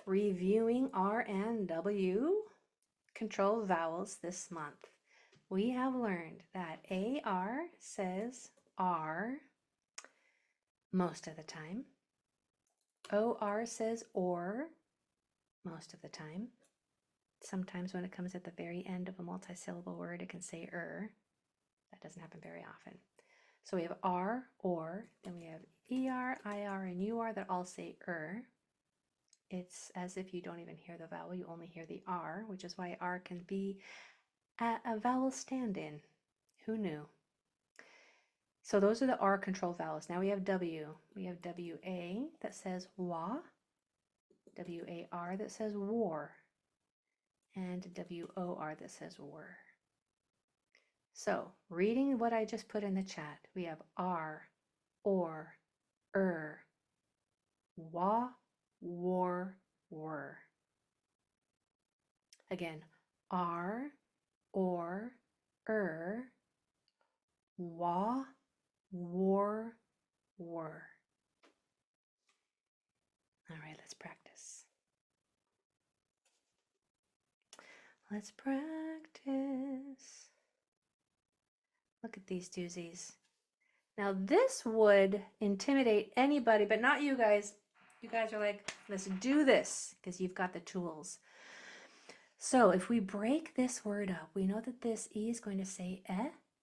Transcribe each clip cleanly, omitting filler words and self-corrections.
reviewing R and W control vowels this month. We have learned that AR says R most of the time. OR says OR most of the time. Sometimes when it comes at the very end of a multisyllable word, it can say That doesn't happen very often. So we have R, OR, then we have ER, IR, and UR that all say It's as if you don't even hear the vowel, you only hear the R, which is why R can be a vowel stand-in. Who knew? So those are the R control vowels. Now we have W. We have WA that says wa, WAR that says war, and WOR that says were. So reading what I just put in the chat, we have R, or, wa, war, were. Again, R, or, wa, war, were. All right, let's practice. Let's practice. Look at these doozies. Now this would intimidate anybody, but not you guys. You guys are like, let's do this because you've got the tools. So if we break this word up, we know that this E is going to say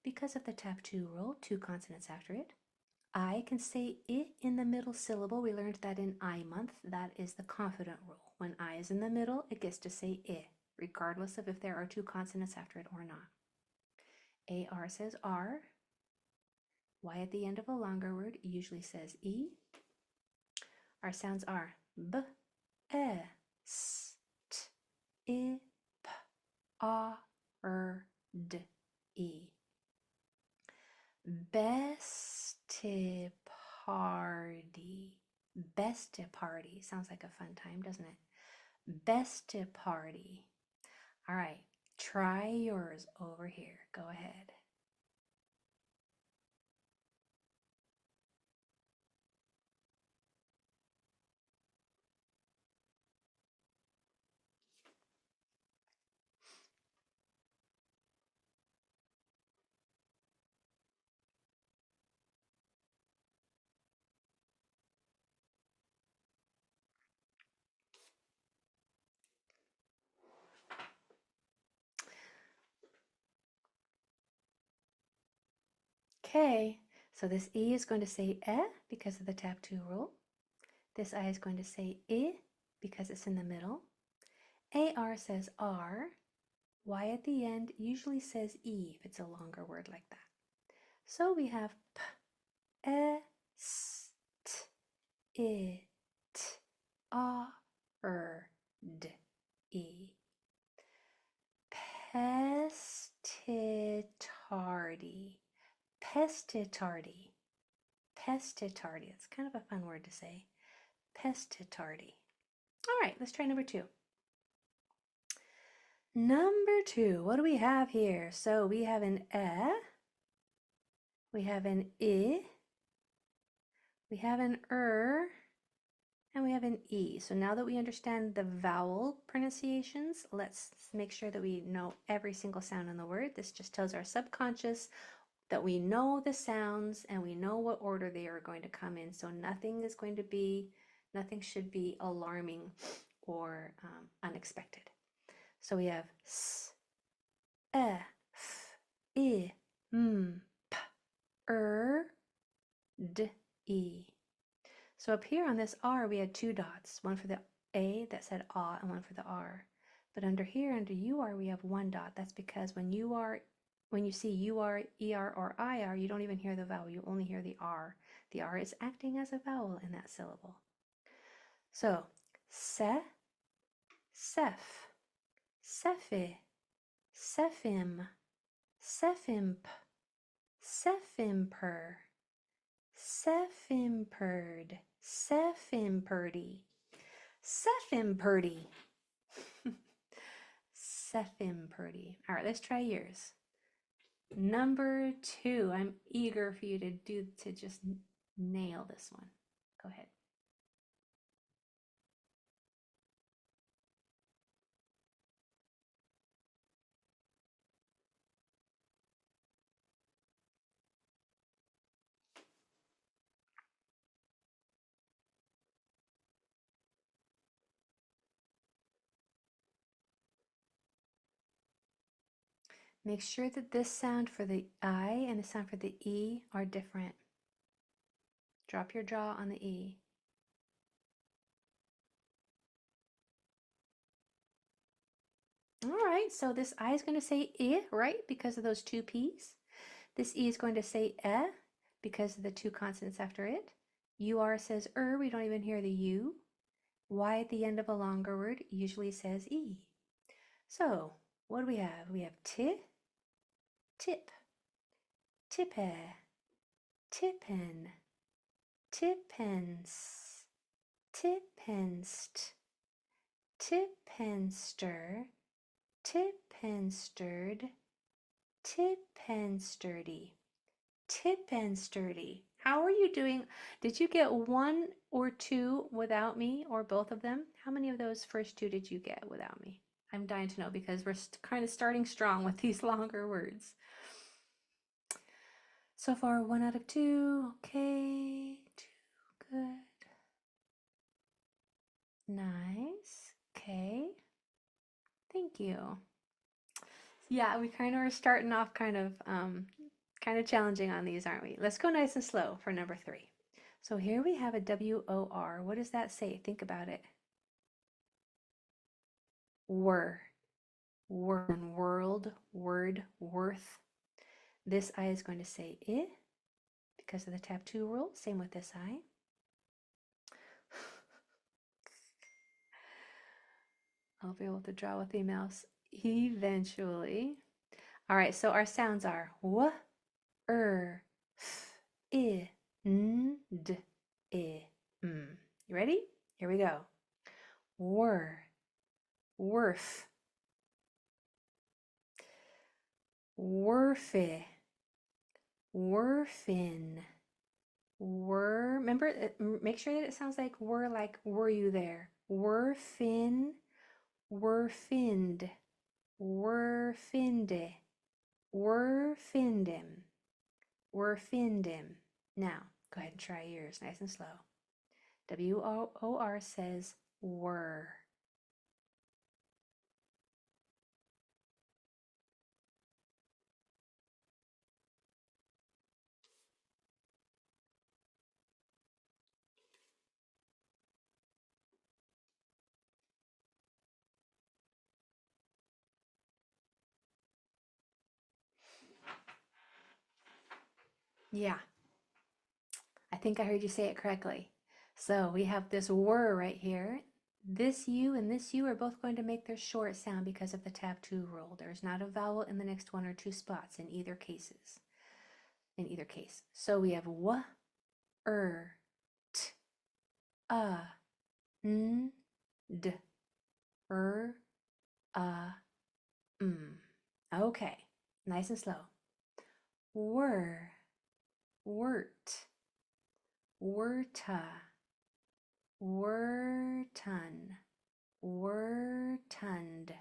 because of the tap 2 rule, 2 consonants after it. I can say I in the middle syllable. We learned that in I month. That is the confident rule. When I is in the middle, it gets to say I, regardless of if there are 2 consonants after it or not. AR says R. Y at the end of a longer word usually says E. Our sounds are B, E, S, T, I, P, A, R, D, E. Best party. Best party. Sounds like a fun time, doesn't it? Best party. All right, try yours over here. Go ahead. Okay, so this E is going to say because of the tap 2 rule. This I is going to say I because it's in the middle. AR says R. Y at the end usually says E if it's a longer word like that. So we have P, E, S, T, I, T, A, R, D, E. Pestitardy. Pestitardy. Pestitardy. It's kind of a fun word to say. Pestitardy. All right, let's try number 2. Number 2, what do we have here? So we have an we have an I, we have an and we have an E. So now that we understand the vowel pronunciations, let's make sure that we know every single sound in the word. This just tells our subconscious that we know the sounds and we know what order they are going to come in. So nothing should be alarming or unexpected. So we have S, E, F, I, M, P, D, E. So up here on this R, we had 2 dots, one for the A that said A and one for the R. But under here, under UR, we have 1 dot. That's because when you see UR, ER, or IR, you don't even hear the vowel, you only hear the R. The R is acting as a vowel in that syllable. So, se, sef, sephi, sephim, sephimp, sephimper, sephimperd, sephimperdy, sephimperdy, sephimperdy. All right, let's try yours. Number 2, I'm eager for you to just nail this one. Go ahead. Make sure that this sound for the I and the sound for the E are different. Drop your jaw on the E. All right, so this I is going to say I, right? Because of those two P's. This E is going to say because of the two consonants after it. UR says we don't even hear the U. Y at the end of a longer word usually says E. So, what do we have? We have tip, tippe, tippen, tippens, tippenst, tippenster, tippenstered, tippensturdy, tippensturdy. How are you doing? Did you get one or two without me, or both of them? How many of those first two did you get without me? I'm dying to know because we're kind of starting strong with these longer words. So far, 1 out of 2. Okay, 2, good. Nice. Okay. Thank you. Yeah, we kind of are starting off kind of challenging on these, aren't we? Let's go nice and slow for number 3. So here we have a WOR. What does that say? Think about it. Were. World, word, worth. This I is going to say I because of the tap 2 rule. Same with this I. I'll be able to draw with the mouse eventually. All right, so our sounds are w, f, I, n, d, I, m. You ready? Here we go. Were, worth, worthy, worthin, were. Remember, make sure that it sounds like were you there? Worthin, worthind, worthinde, worthindim, worthindim. Now, go ahead and try yours nice and slow. WOR says were. Yeah, I think I heard you say it correctly. So we have this were right here. This U and this U are both going to make their short sound because of the tap 2 rule. There's not a vowel in the next 1 or 2 spots in either cases. In either case. So we have w, t, n, d, m. Okay, nice and slow. Were, wert, werta, wertun, wertund,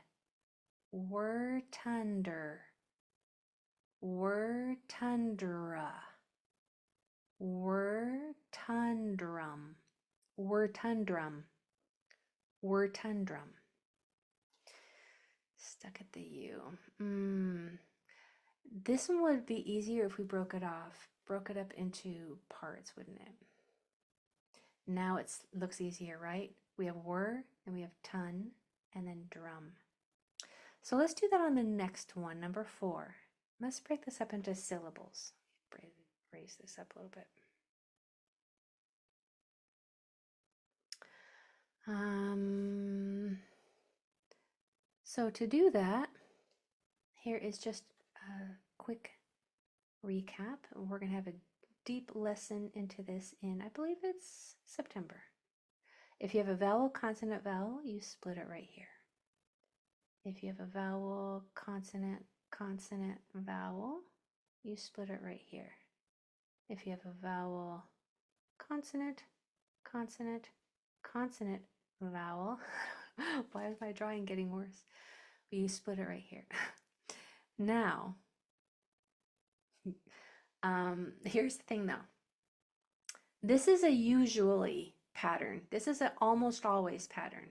wertunder, wertundra, wertundrum, wertundrum, wertundrum. Stuck at the U. This one would be easier if we broke it up into parts, wouldn't it? Now it looks easier, right? We have were, and we have ton, and then drum. So let's do that on the next one, number 4. Let's break this up into syllables. Raise this up a little bit. So to do that, here is just a quick recap. We're going to have a deep lesson into this in, I believe it's September. If you have a vowel, consonant, vowel, you split it right here. If you have a vowel, consonant, consonant, vowel, you split it right here. If you have a vowel, consonant, consonant, consonant, vowel, why is my drawing getting worse? You split it right here. Now, here's the thing though. This is a usually pattern. This is an almost always pattern.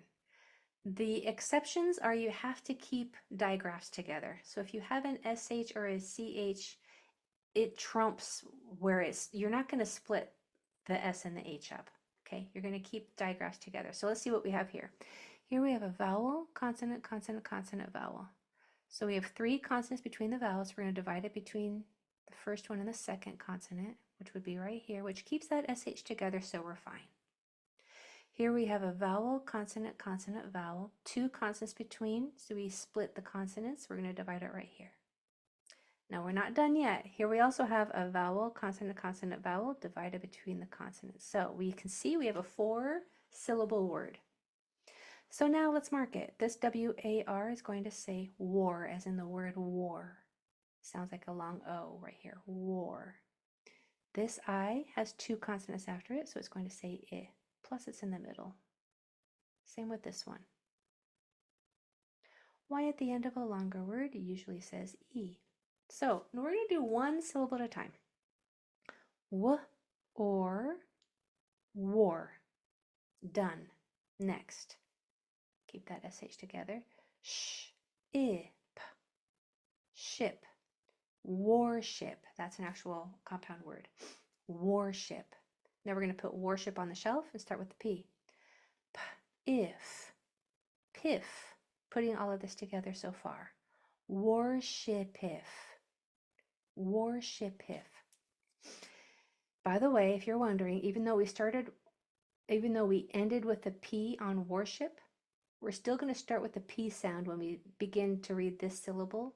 The exceptions are you have to keep digraphs together. So if you have an SH or a CH, it trumps where you're not going to split the S and the H up. Okay, you're going to keep digraphs together. So let's see what we have here. Here we have a vowel, consonant, consonant, consonant, vowel. So we have 3 consonants between the vowels. We're going to divide it between the first one and the second consonant, which would be right here, which keeps that SH together, so we're fine. Here we have a vowel, consonant, consonant, vowel, 2 consonants between, so we split the consonants. We're going to divide it right here. Now we're not done yet. Here we also have a vowel, consonant, consonant, vowel divided between the consonants. So we can see we have a 4-syllable word. So now let's mark it. This W-A-R is going to say war, as in the word war. Sounds like a long O right here, war. This I has 2 consonants after it, so it's going to say I, plus it's in the middle. Same with this one. Y at the end of a longer word usually says E. So we're going to do 1 syllable at a time. W or war. Done. Next. Keep that SH together. Sh, I, p. Ship. Warship. That's an actual compound word. Warship. Now we're going to put warship on the shelf and start with the P. P, if. Piff. Putting all of this together so far. Warship-if. Warship-if. By the way, if you're wondering, even though we ended with the P on warship, we're still going to start with the P sound when we begin to read this syllable,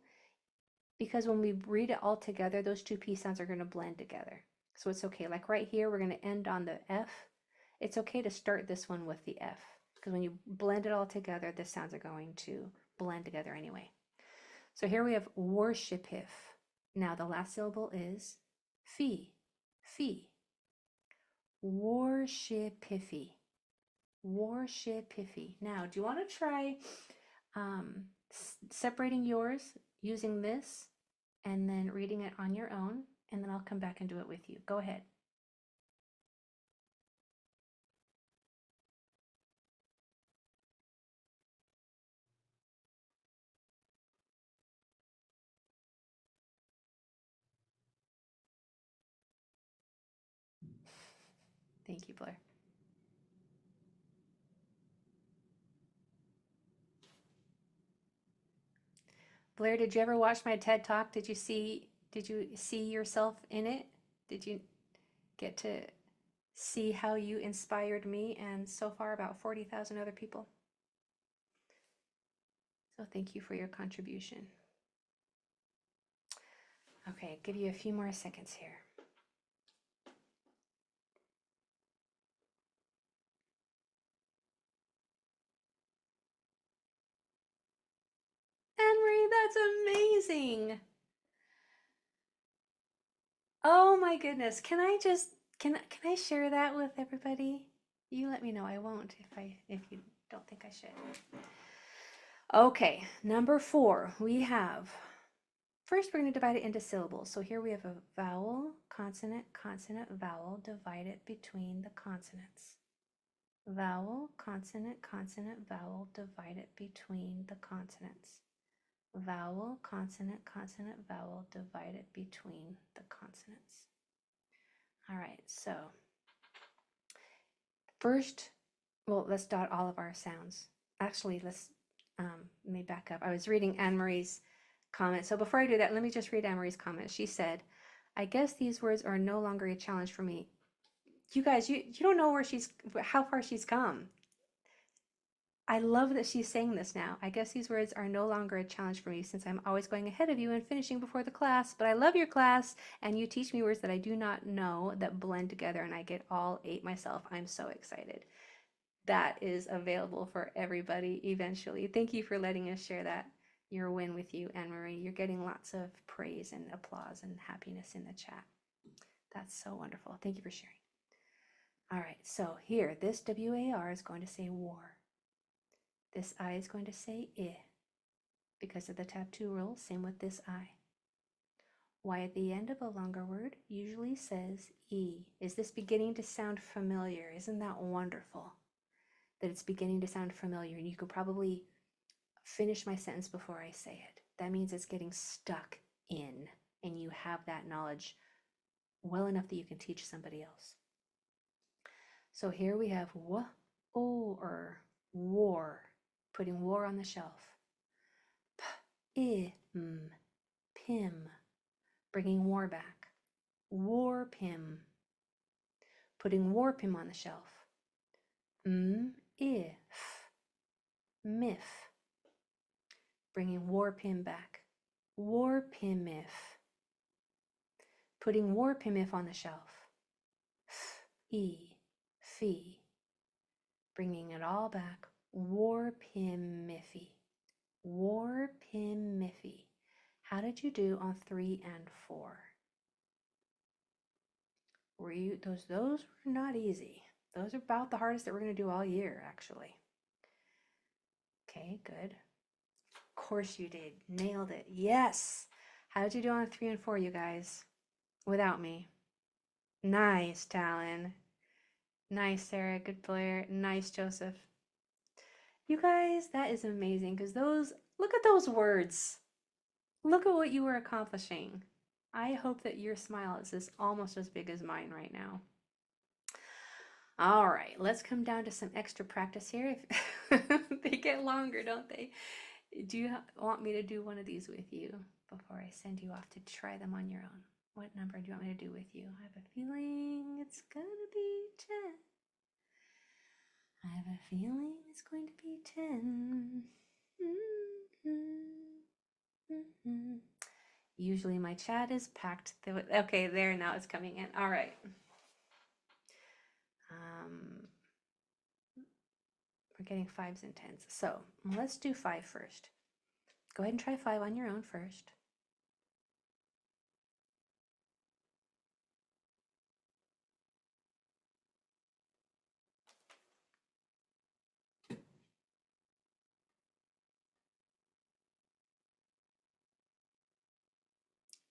because when we read it all together, those 2 P sounds are going to blend together. So it's okay. Like right here, we're going to end on the F. It's okay to start this one with the F, because when you blend it all together, the sounds are going to blend together anyway. So here we have warship-if. Now the last syllable is fee. Fee. Warship-iffy. Warship-iffy. Now, do you want to try separating yours using this and then reading it on your own, and then I'll come back and do it with you. Go ahead. Thank you, Blair. Blair, did you ever watch my TED Talk? Did you see yourself in it? Did you get to see how you inspired me and so far about 40,000 other people? So thank you for your contribution. Okay, give you a few more seconds here. Anne-Marie, that's amazing. Oh my goodness. Can I share that with everybody? You let me know. I won't if you don't think I should. Okay, number 4, we have, first we're going to divide it into syllables. So here we have a vowel, consonant, consonant, vowel, divide it between the consonants. Vowel, consonant, consonant, vowel, divide it between the consonants. Vowel, consonant, consonant, vowel, divide it between the consonants. All right, so first, well, let's dot all of our sounds. Actually, let me back up. I was reading Anne-Marie's comment. So before I do that, let me just read Anne-Marie's comment. She said, I guess these words are no longer a challenge for me. You guys, you don't know how far she's come. I love that she's saying this now. I guess these words are no longer a challenge for me since I'm always going ahead of you and finishing before the class. But I love your class, and you teach me words that I do not know that blend together, and I get all 8 myself. I'm so excited. That is available for everybody eventually. Thank you for letting us share that, your win with you, Anne-Marie. You're getting lots of praise and applause and happiness in the chat. That's so wonderful. Thank you for sharing. All right, so here, this W-A-R is going to say war. This I is going to say I because of the tab 2 rule. Same with this I. Y at the end of a longer word usually says E. Is this beginning to sound familiar? Isn't that wonderful? that it's beginning to sound familiar, and you could probably finish my sentence before I say it. That means it's getting stuck in, and you have that knowledge well enough that you can teach somebody else. So here we have war, putting war on the shelf. Pim, bringing war back. War pim, putting war pim on the shelf. If, miff, bringing war pim back. War pimif, putting war pimif on the shelf. Fee, bringing it all back. War pimiffy, war pimiffy. How did you do on 3 and 4? Were you those were not easy. Those are about the hardest that we're going to do all year, actually. Okay, good. Of course you did. Nailed it. Yes. How did you do on 3 and 4, you guys? Without me. Nice, Talon. Nice, Sarah. Good, Blair. Nice, Joseph. You guys, that is amazing, because look at those words. Look at what you were accomplishing. I hope that your smile is almost as big as mine right now. All right, let's come down to some extra practice here. They get longer, don't they? Do you want me to do one of these with you before I send you off to try them on your own? What number do you want me to do with you? I have a feeling it's gonna be 10. I have a feeling it's going to be 10. Usually my chat is packed. Okay, there, now it's coming in. All right. We're getting 5s and 10s. So let's do 5 first. Go ahead and try 5 on your own first.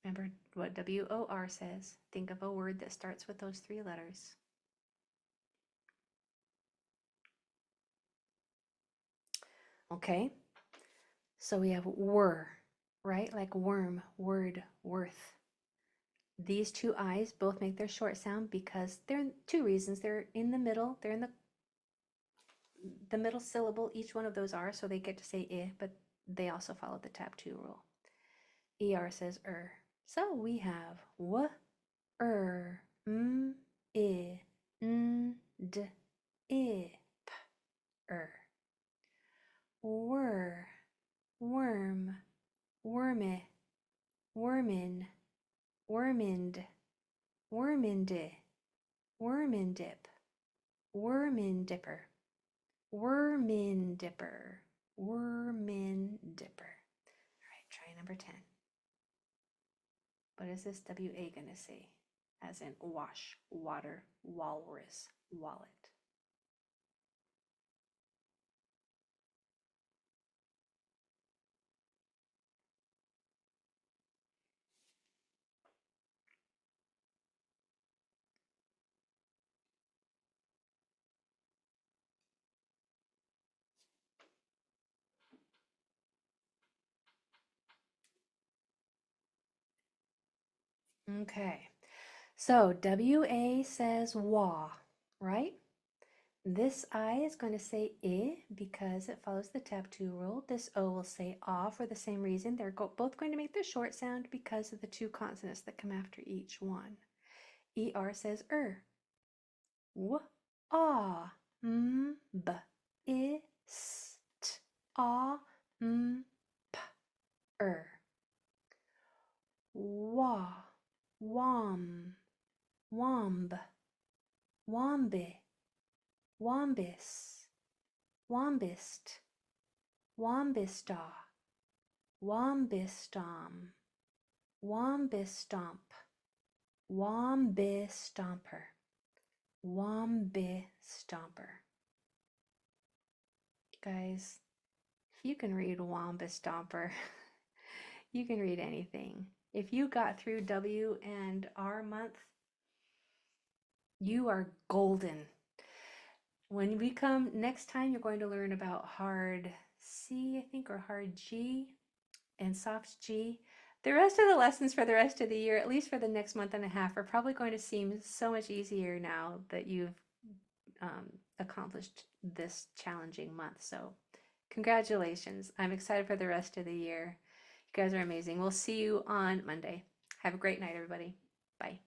Remember what WOR says. Think of a word that starts with those 3 letters. Okay, so we have were, right? Like worm, word, worth. These 2 I's both make their short sound because they're 2 reasons. They're in the middle. They're in the middle syllable. Each one of those are, so they get to say I, but they also follow the tap 2 rule. ER says So we have w, m, I, n, d, I, p, Were, worm, worme, wormin, wormind, worminde, wormindip, wormindipper, wormindipper, wormindipper. All right, try number 10. What is this WA going to say? As in wash, water, walrus, wallet. Okay, so WA says wa, right? This I is going to say I because it follows the tap 2 rule. This O will say ah for the same reason. They're both going to make the short sound because of the 2 consonants that come after each one. ER says W, ah, b, I, st, ah, p, Wa, wam, wamb, wambe, wambis, wambist, wambista, wambistom, wambistomp, wambistomper, wambistomper. Guys, if you can read wambistomper, you can read anything. If you got through W and R month, you are golden. When we come next time, you're going to learn about hard C, I think, or hard G and soft G. The rest of the lessons for the rest of the year, at least for the next month and a half, are probably going to seem so much easier now that you've accomplished this challenging month. So congratulations. I'm excited for the rest of the year. You guys are amazing. We'll see you on Monday. Have a great night, everybody. Bye.